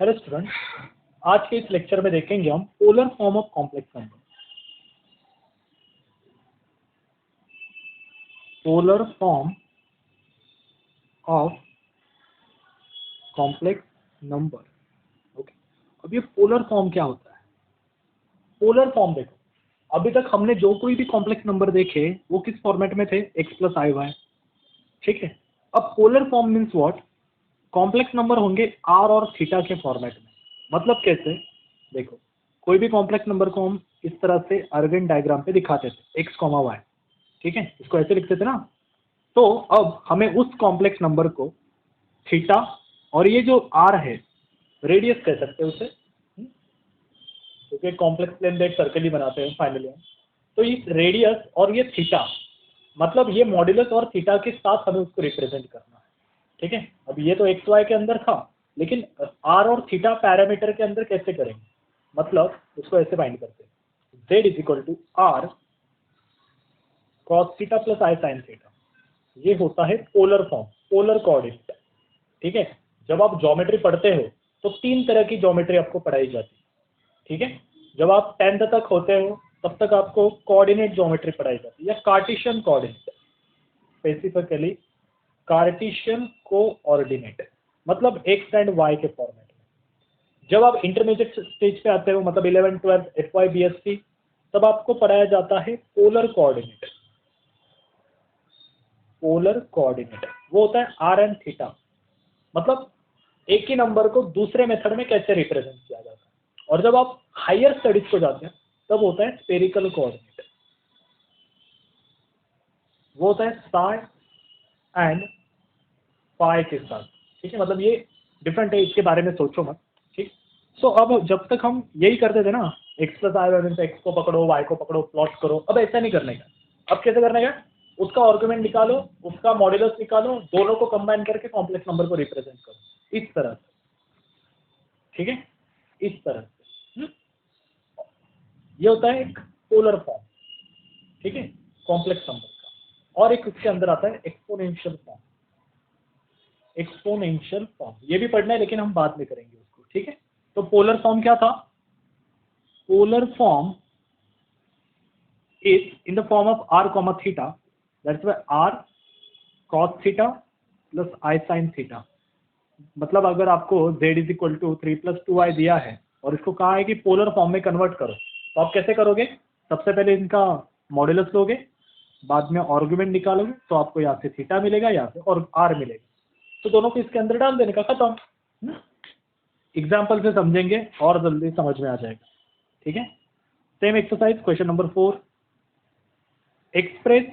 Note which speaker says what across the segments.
Speaker 1: Hello student, आज के इस लेक्चर में देखेंगे हम polar form of complex number. Polar form of complex number. Okay, अब ये पोलर फॉर्म क्या होता है? पोलर फॉर्म देखो, अभी तक हमने जो कोई भी कॉम्प्लेक्स नंबर देखे वो किस फॉर्मेट में थे? x प्लस आई वाई। ठीक है, अब polar form means what? Complex number होंगे r और थीटा के फॉर्मेट में। मतलब कैसे? देखो, कोई भी कॉम्प्लेक्स नंबर को हम इस तरह से अर्गेन डायग्राम पे दिखाते थे, x, y। ठीक है, इसको ऐसे लिखते थे ना। तो अब हमें उस कॉम्प्लेक्स नंबर को थीटा और ये जो r है रेडियस कह सकते हैं उसे, क्योंकि कॉम्प्लेक्स प्लेन एक सर्कल ही बनाते हैं फाइनली। तो इस रेडियस और ये थीटा, मतलब ये मॉड्यूलस और थीटा के साथ हमें उसको रिप्रेजेंट करना है। ठीक है, अब ये तो एक्स वाई के अंदर था, लेकिन आर और थीटा पैरामीटर के अंदर कैसे करेंगे? मतलब उसको ऐसे बाइंड करते हैं, z is equal to r cos theta plus i sine theta. ये होता है पोलर फॉर्म, पोलर कोऑर्डिनेट। ठीक है, जब आप ज्योमेट्री पढ़ते हो तो 3 तरह की ज्योमेट्री आपको पढ़ाई जाती है। ठीक है, जब आप 10th तक होते हो तब तक आपको कोऑर्डिनेट ज्योमेट्री पढ़ाई जाती है, या Cartesian coordinate, specifically Cartesian coordinate, मतलब एक्स एंड वाई के फॉर्मेट में। जब आप इंटरमीडिएट स्टेज पे आते हो, मतलब 11th 12th FY BSc, तब आपको पढ़ाया जाता है पोलर कोऑर्डिनेट। पोलर कोऑर्डिनेट वो होता है आर एंड थीटा, मतलब एक ही नंबर को दूसरे मेथड में कैसे रिप्रेजेंट किया जाता है। और जब आप हायर स्टडीज को जाते हैं तब होता है स्फेरिकल कोऑर्डिनेट, वो होता है साई एंड पाई के साथ। ठीक है, मतलब ये डिफरेंट है, इसके बारे में सोचो मत। ठीक, सो अब जब तक हम यही करते थे ना, एक्स प्लस आई वाई, एक्स को पकड़ो वाई को पकड़ो प्लॉट करो, अब ऐसा नहीं करने का। अब कैसे करने का? उसका आर्गुमेंट निकालो, उसका मॉड्यूलस निकालो, दोनों को कंबाइन करके कॉम्प्लेक्स नंबर को रिप्रेजेंट करो इस तरह से। ठीक है, इस तरह से ये होता है एक पोलर फॉर्म। ठीक है, कॉम्प्लेक्स नंबर का। और एक उसके अंदर आता है एक्सपोनेंशियल फॉर्म। एक्सपोनेंशियल फॉर्म ये भी पढ़ना है, लेकिन हम बाद में करेंगे उसको। ठीक है, तो पोलर फॉर्म क्या था? Polar form is in the form of r comma theta, that's why r cos theta plus i sin theta. मतलब अगर आपको z is equal to 3 + 2i दिया है और इसको कहा है कि पोलर फॉर्म में कन्वर्ट करो, तो आप कैसे करोगे? सबसे पहले इनका मॉड्यूलस लोगे, बाद में आर्गुमेंट निकालोगे, तो आपको यहाँ से थीटा मिलेगा, यहाँ से और r मिलेगा, तो दोनों को इसके अंदर डाल देने का, खत्म। एग्जाम्पल से समझेंगे और जल्दी समझ में आ जाएगा। ठीक है, same exercise question number 4। Express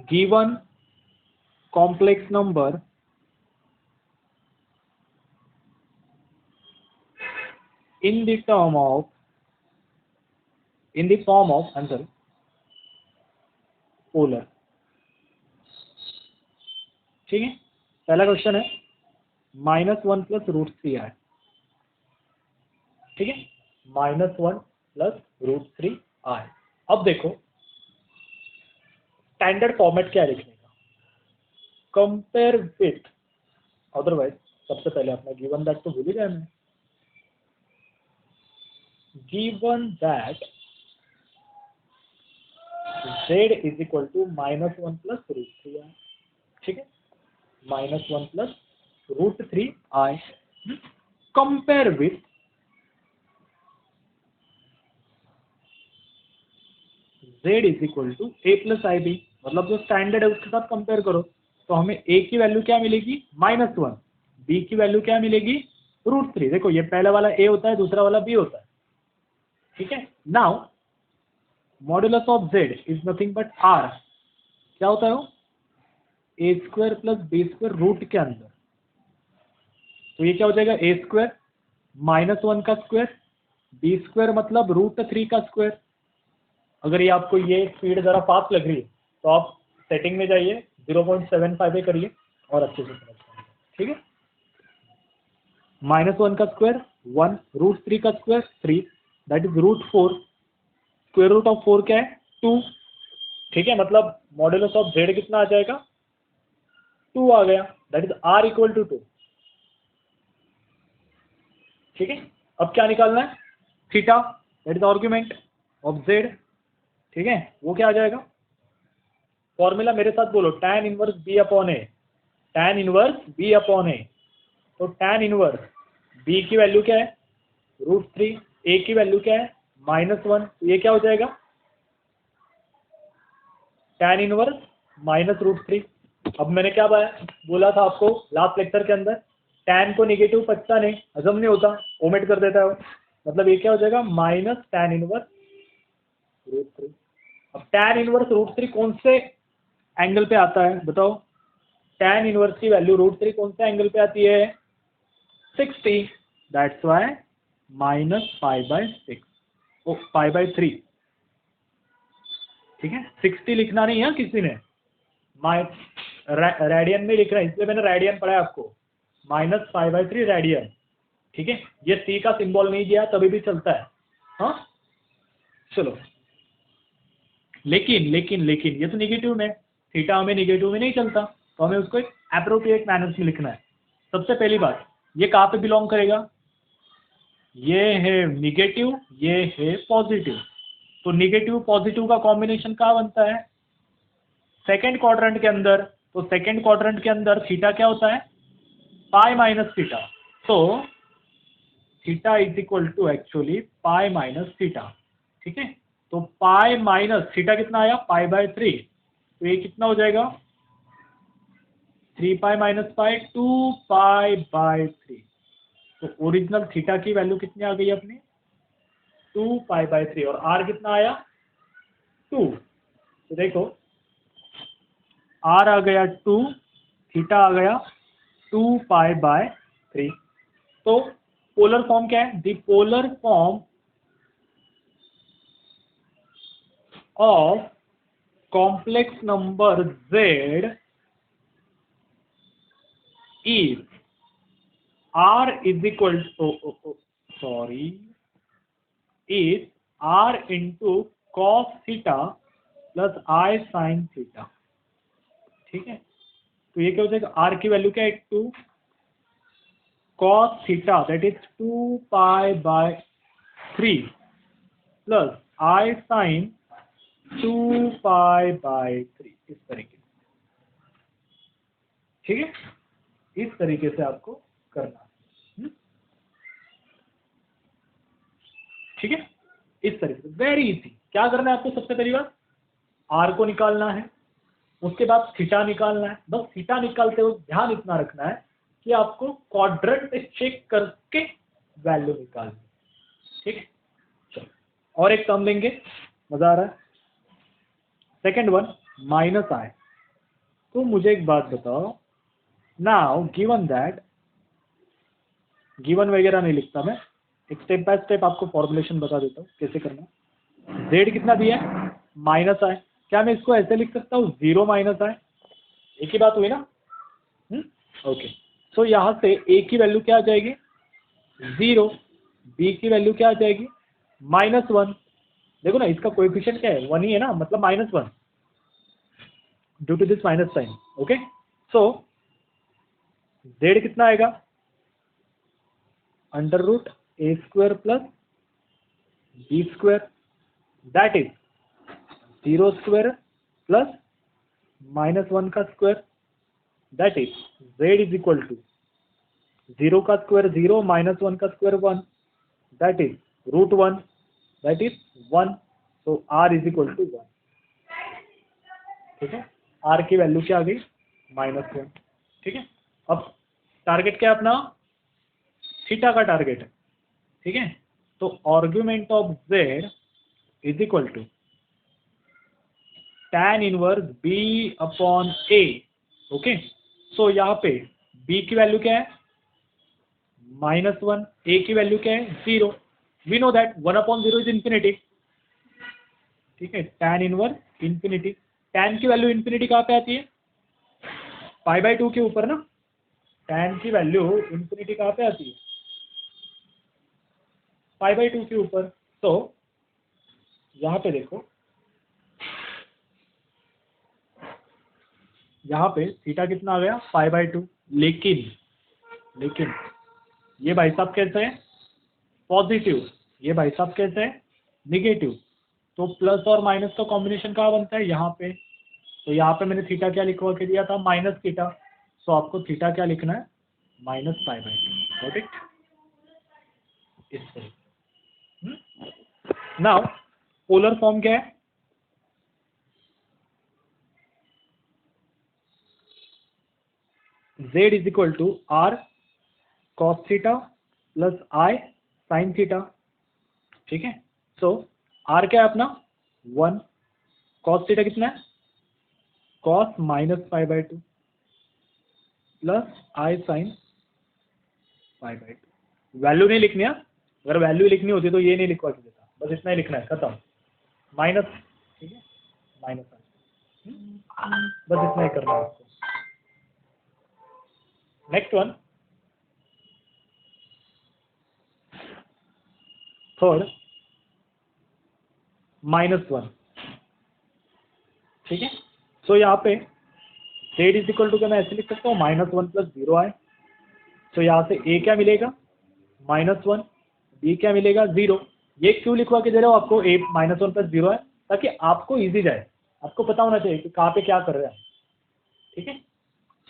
Speaker 1: given complex number in the form of I'm sorry, polar। ठीक है, पहला क्वेश्चन है -1 + √3i। ठीक है, -1 + √3i। अब देखो स्टैंडर्ड फॉर्मेट क्या है लिखने का? कंपेयर विथ, अदरवाइज सबसे पहले अपना गिवन दैट तो भूल ही गया मैं। Given that z is equal to -1 + √3i। ठीक है, -1 + √3i compare with z is equal to a + ib, मतलब जो स्टैंडर्ड है उसके साथ कंपेयर करो। तो हमें a की वैल्यू क्या मिलेगी? -1। b की वैल्यू क्या मिलेगी? √3। देखो, ये पहला वाला a होता है, दूसरा वाला b होता है। ठीक है, now modulus of z is nothing but r। क्या होता है वो? a² + b² रूट के अंदर। तो ये क्या हो जाएगा? a² -1 का स्क्वायर, b² मतलब √3 का स्क्वायर। अगर ये आपको ये स्पीड जरा फास्ट लग रही है तो आप सेटिंग में जाइए, 0.75 पे करिए और अच्छे से समझ पाएंगे। ठीक है, -1 का स्क्वायर 1, √3 का square 3, that is √4। Square root of 4 क्या है? 2। ठीक है, मतलब मॉड्यूलस ऑफ z कितना आ जाएगा? 2 आ गया, that is r equal to 2। ठीक है, अब क्या निकालना है, theta that is argument of z, ठीक है, वो क्या आ जाएगा, फॉर्मूला मेरे साथ बोलो, tan inverse B upon A, tan inverse B upon A, तो tan इनवर्स बी की वैल्यू क्या है √3, ए की वैल्यू क्या है -1, तो ये क्या हो जाएगा tan इनवर्स -√3। अब मैंने क्या बोला था आपको लास्ट लेक्चर के अंदर, tan को निगेटिव पचता नहीं, हजम नहीं होता, ओमिट कर देता है वो, मतलब ये क्या हो जाएगा -tan इनवर्स √3। अब tan इनवर्स √3 कौन से एंगल पे आता है बताओ, tan इनवर्स की वैल्यू √3 कौन से एंगल पे आती है 60, दैट्स वाई -π/6 ओ π/3, ठीक है, 60 लिखना नहीं है किसी ने, रेडियन में लिख रहा है इसलिए मैंने रेडियन पढ़ा है आपको, -π/3 रेडियन, ठीक है, ये सी का सिंबल नहीं दिया तभी भी चलता है, हाँ चलो, लेकिन लेकिन लेकिन ये तो निगेटिव में, थीटा हमें निगेटिव में नहीं चलता, तो हमें उसको एक एप्रोप्रिएट मैनर में लिखना है। सबसे पहली बात, ये कहाँ पे बिलोंग करेगा, ये है निगेटिव, ये है पॉजिटिव, तो निगेटिव पॉजिटिव का कॉम्बिनेशन कहाँ बनता है सेकंड क्वाड्रेंट के अंदर, तो सेकंड क्वाड्रेंट के अंदर थीटा क्या होता है पाई माइनस थीटा, तो theta is equal to actually pi minus theta, ठीक है, तो पाई माइनस थीटा कितना आया π/3, तो ये कितना हो जाएगा 3π - π 2π/3, तो ओरिजिनल थीटा की वैल्यू कितनी आ गई अपनी 2π/3 और आर कितना आया 2, तो देखो आर आ गया 2, थीटा आ गया 2π/3, तो पोलर फॉर्म क्या है, the polar form of complex number z is r is equal to is r into cos theta plus I sin theta, ठीक है, तो ये क्या हो जाएगा r की वैल्यू क्या है 2, cos theta that is 2π/3 plus I sin 2π/3, इस तरीके से, ठीक है, इस तरीके से आपको करना है, ठीक है, इस तरीके से वेरी इजी। क्या करना है आपको, सबसे पहली बात आर को निकालना है, उसके बाद थीटा निकालना है, बस थीटा निकालते हुए ध्यान इतना रखना है कि आपको क्वाड्रेंट चेक करके वैल्यू निकालनी, ठीक है, चलो और एक टर्म लेंगे, मजा आ रहा है, सेकेंड वन -i, तो मुझे एक बात बताओ, नाउ गिवन दैट, गिवन वगैरह नहीं लिखता मैं, एक स्टेप बाय स्टेप आपको फॉर्मुलेशन बता देता हूँ कैसे करना, z कितना दिया है -i, क्या मैं इसको ऐसे लिख सकता हूँ 0 - i, एक ही बात हुई ना, ओके, सो यहाँ से a की वैल्यू क्या आ जाएगी 0, b की वैल्यू क्या आ जाएगी -1, देखो ना इसका कोएफिशिएंट क्या है 1 ही है ना, मतलब -1 due to this minus sine, okay, so z कितना आएगा √a² + b², दैट इज 0² + -1 का square, that is z is equal to 0 का स्क्वायर 0 -1 का square 1, that is √1, that is 1, तो r इज इक्वल टू 1, ठीक है, r की वैल्यू क्या आ गई -1, ठीक है, अब टारगेट क्या है अपना थीटा का टारगेट है, ठीक है, तो argument of z is equal to tan inverse b upon a, okay, so यहाँ पे b की वैल्यू क्या है -1, a की वैल्यू क्या है 0, we know that 1/0 is infinity, ठीक है, tan इनवर्स इंफिनिटी, tan की वैल्यू इंफिनिटी कहाँ पे आती है π/2 के ऊपर ना, tan की वैल्यू इंफिनिटी कहाँ पे आती है π/2 के ऊपर, तो यहाँ पे देखो, यहाँ पे थीटा कितना आ गया π/2, लेकिन ये भाई साहब कैसे है पॉजिटिव, ये भाई साहब कैसे है निगेटिव, तो प्लस और माइनस का कॉम्बिनेशन कहाँ बनता है यहाँ पे, तो यहाँ पे मैंने थीटा क्या लिखवा के दिया था माइनस थीटा, तो आपको थीटा क्या लिखना है -π/2, गॉट इट, इस तरीके। नाउ पोलर फॉर्म क्या है, z is equal to r cos theta plus i sin theta, ठीक है। सो r क्या है अपना 1, cos थीटा कितना है cos -π/2 plus i sin π/2। Value नहीं लिखनी है, अगर वैल्यू लिखनी होती तो ये नहीं लिखवा के देता, बस इतना ही लिखना है, खत्म, माइनस, ठीक है, माइनस बस इतना ही करना है आपको। नेक्स्ट वन, थर्ड -1, ठीक है। सो यहाँ पे z इज इक्वल टू क्या मैं ऐसे लिख सकता हूँ -1 + 0i, तो यहाँ से a क्या मिलेगा -1, b क्या मिलेगा 0, ये क्यों लिखवा के दे रहा हूँ आपको a -1 + 0 है, ताकि आपको इजी जाए, आपको पता होना चाहिए कि कहाँ पे क्या कर रहे हैं, ठीक है।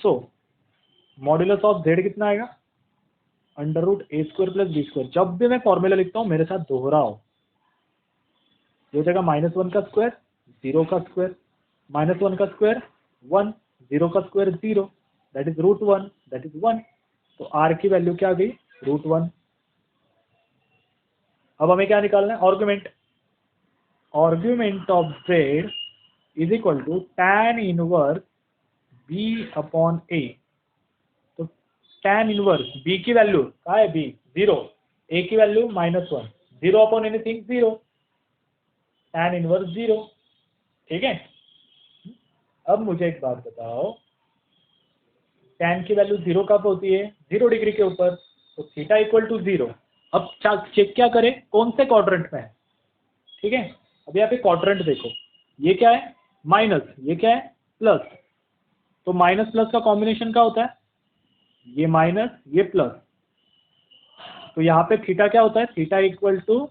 Speaker 1: सो मॉड्यूलस ऑफ z कितना आएगा √a² + b², जब भी मैं फॉर्मूला लिखता हूँ मेरे साथ दोहराओ, ये हो जाएगा -1 का स्क्वायर 0 का स्क्वायर, -1 का स्क्वायर 1, 0 का square 0, that is √1, that is 1, तो r की वैल्यू क्या आ गई √1। अब हमें क्या निकालना है argument, argument of z is equal to tan inverse b/a, तो tan इनवर्स b की वैल्यू क्या है b 0, a की वैल्यू -1, 0/एनीथिंग 0, tan इनवर्स 0, ठीक है। अब मुझे एक बात बताओ, tan की वैल्यू 0 कब होती है 0 डिग्री के ऊपर, तो थीटा इक्वल टू 0। अब चेक क्या करें कौन से क्वाड्रेंट में है, ठीक है। अब यहाँ पे क्वाड्रेंट देखो, ये क्या है माइनस, ये क्या है प्लस, तो माइनस प्लस का कॉम्बिनेशन क्या होता है, ये माइनस ये प्लस, तो यहाँ पे थीटा क्या होता है थीटा इक्वल टू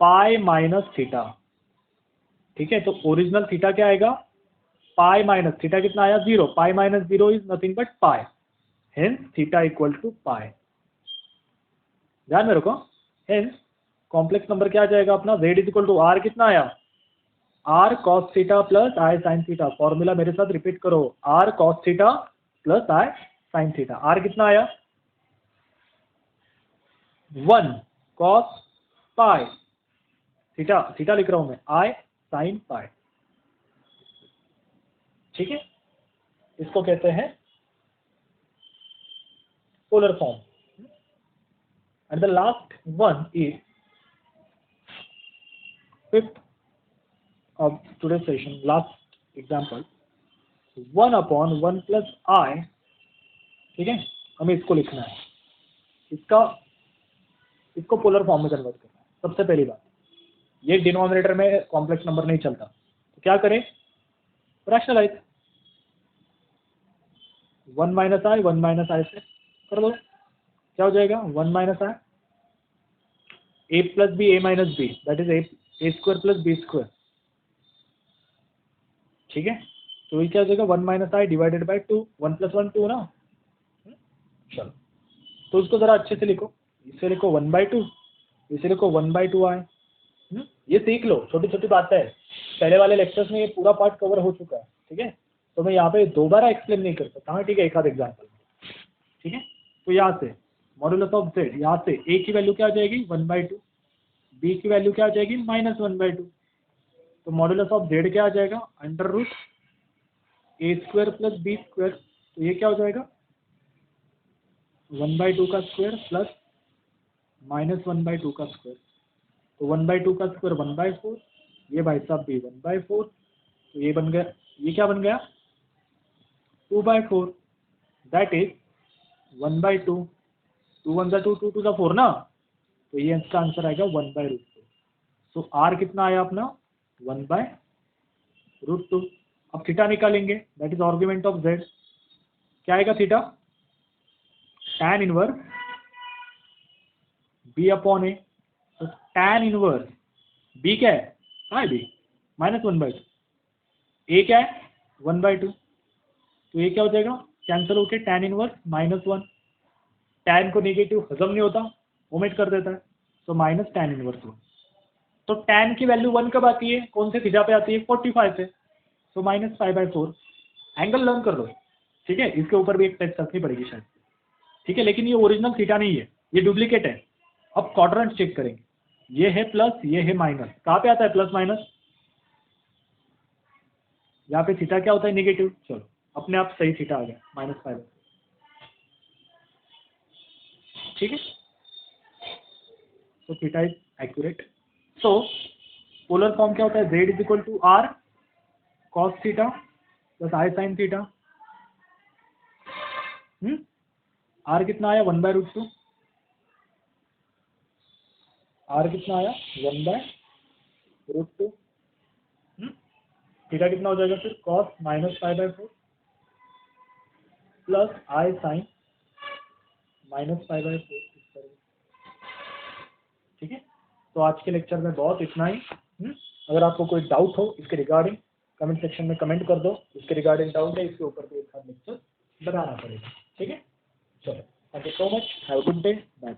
Speaker 1: π - थीटा, ठीक है। तो ओरिजिनल थीटा क्या आएगा π - थीटा कितना आया 0, π - 0 is nothing but pi, hence theta equal to pi, ध्यान में रखो, हेंस कॉम्प्लेक्स नंबर क्या आ जाएगा अपना z is equal to r कितना आया r cos theta plus i sin theta, formula मेरे साथ रिपीट करो, r cos theta plus i sin theta, r कितना आया 1 cos पाई थीटा, थीटा लिख रहा हूं मैं i sin पाई, ठीक है। इसको कहते हैं polar form. And the last one is fifth of today's session, last example 1/1 + i, ठीक है, हमें इसको लिखना है, इसको पोलर फॉर्म में कन्वर्ट करना है। सबसे पहली बात, ये डिनोमिनेटर में कॉम्प्लेक्स नंबर नहीं चलता, तो क्या करें रैशनलाइज, 1 - i 1 - i से कर दो, क्या हो जाएगा 1 - i a + b a - b, that is a² + b², ठीक है। तो ये क्या हो जाएगा 1 - i डिवाइडेड बाई 2, 1 + 1 2 ना, चलो तो उसको जरा अच्छे से लिखो, इसे लिखो 1/2, इसे लिखो 1/2i, ये सीख लो, छोटी छोटी बातें है, पहले वाले लेक्चर्स में ये पूरा पार्ट कवर हो चुका है, ठीक है, तो मैं यहाँ पे दोबारा एक्सप्लेन नहीं कर सकता, हाँ ठीक है, एक आध एग्जाम्पल, ठीक है। तो यहाँ से मॉड्यूलस ऑफ z, यहाँ से a की वैल्यू क्या आ जाएगी 1/2, b की वैल्यू क्या आ जाएगी -1/2, तो मॉड्यूलस ऑफ z क्या आ जाएगा √a² + b², तो ये क्या हो जाएगा 1/2 का स्क्वायर प्लस -1/2 का स्क्वायर, तो 1/2 का स्क्वायर 1/4, ये भाई साहब भी 1/4, तो ये बन गया, ये क्या बन गया 2/4, दैट इज 1/2, 2 1 2 2 2 4 ना, तो ये इसका आंसर आएगा 1/√2। सो r कितना आया अपना 1/√2। अब थीटा निकालेंगे, that is argument of z, क्या आएगा theta tan inverse B upon A, तो tan इनवर्स बी क्या है, हाँ बी -1/2, ए क्या है 1/2, तो ये क्या हो जाएगा, कैंसिल होके tan इनवर्स -1, tan को नेगेटिव हजम नहीं होता, ओमिट कर देता है, तो माइनस tan इनवर्स 1। तो tan की वैल्यू 1 कब आती है, कौन से थीटा पे आती है, 45 पे, तो -π/4। एंगल लर्न कर लो, ठीक है, इसके ऊपर भी एक टेस्ट रखनी पड़ेगी शायद, ठीक है, लेकिन ये ओरिजिनल थीटा नहीं है, ये डुप्लीकेट है। अब क्वाड्रेंट चेक करेंगे, ये है प्लस, ये है माइनस, कहाँ पे आता है प्लस माइनस, यहाँ पे थीटा क्या होता है नेगेटिव, चलो अपने आप सही थीटा आ गया -π, ठीक है, तो theta is accurate. So polar form क्या होता है, z is equal to r cos theta plus i sine theta, r कितना आया 1/√2, आर कितना आया 1/√2, थीटा कितना हो जाएगा फिर कॉस -π/4 प्लस आई साइन -π/4, ठीक है। तो आज के लेक्चर में बहुत इतना ही। अगर आपको कोई डाउट हो इसके रिगार्डिंग कमेंट सेक्शन में कमेंट कर दो, इसके रिगार्डिंग डाउट है इसके ऊपर भी एक लेक्चर बनाना पड़ेगा, ठीक है। चलो, thank you so much, have a good day, bye.